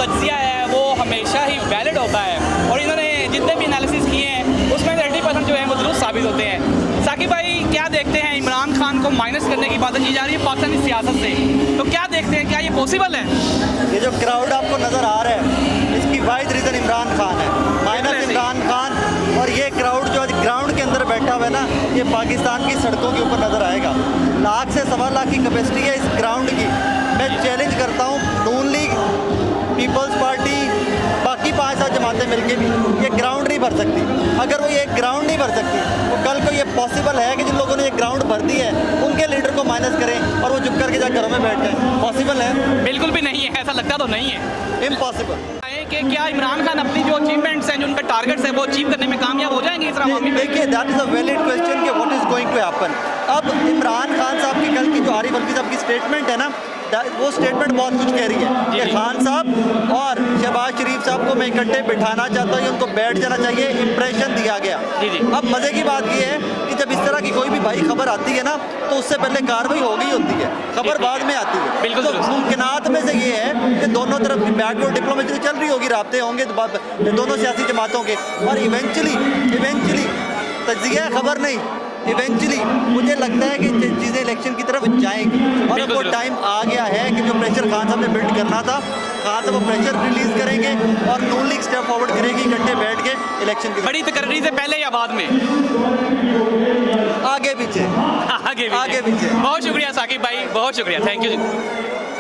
तज्जिया है वो हमेशा ही वैलिड होता है और इन्होंने जितने भी एनालिसिस किए हैं उसमें 30% जो है वो दुरुस्त साबित होते हैं। साकिब भाई क्या देखते हैं, इमरान खान को माइनस करने की बातें की जा रही है पाकिस्तानी सियासत से, तो क्या देखते हैं, क्या ये पॉसिबल है? ये जो क्राउड आपको नज़र आ रहा है इसकी वाहिद रीज़न इमरान खान है, माइनस इमरान खान। और ये क्राउड जो आज ग्राउंड के अंदर बैठा हुआ है ना, ये पाकिस्तान की सड़कों के ऊपर नज़र आएगा। 1 लाख से 1.25 लाख की कैपेसिटी है इस ग्राउंड की। मैं चैलेंज करता हूँ नून लीग, पीपल्स पार्टी, बाकी 5-7 जमातें मिलके भी ये ग्राउंड नहीं भर सकती। अगर वो ये ग्राउंड नहीं भर सकती तो कल को ये पॉसिबल है कि जिन लोगों ने ये ग्राउंड भर दी है उनके लीडर को माइनस करें और वो चुप करके जाकर घरों में बैठ जाए। पॉसिबल है? बिल्कुल भी नहीं है, ऐसा लगता तो नहीं है। इम्पॉसिबल है कि क्या इमरान खान अपनी जो अचीवमेंट्स हैं, जो उनके टारगेट्स हैं, वो अचीव करने में कामयाब हो जाएंगे इस रवामी में? देखिए, that is a valid question कि what is going to happen. अब इमरान खान साहब की कल की जो आरिफ अलवी साहब की स्टेटमेंट है ना, वो स्टेटमेंट बहुत कुछ कह रही है कि खान साहब और शहबाज शरीफ साहब को मैं इकट्ठे बिठाना चाहता हूँ, उनको बैठ जाना चाहिए, इंप्रेशन दिया गया। अब मज़े की बात ये है कि जब इस तरह की कोई भी भाई खबर आती है ना तो उससे पहले कार्रवाई हो गई होती है, खबर बाद में आती है। बिल्कुल तो मुमकिनात में से ये है कि दोनों तरफ की बैकडोर डिप्लोमेसी चल रही होगी, राब्ते होंगे दोनों सियासी जमातों के, और इवेंचुअली तज्जिया खबर नहीं, इवेंचुअली मुझे लगता है कि चीज़ें इलेक्शन की तरफ जाएंगी और अब वो टाइम आ गया है कि जो प्रेशर खान साहब ने बिल्ड करना था, खान साहब वो प्रेशर रिलीज करेंगे और नून लीग स्टेप फॉरवर्ड करेगी इकट्ठे बैठ के इलेक्शन की। बड़ी तकरीर से पहले या बाद में? आगे पीछे। आगे पीछे। बहुत शुक्रिया साकिब भाई, बहुत शुक्रिया, थैंक यू।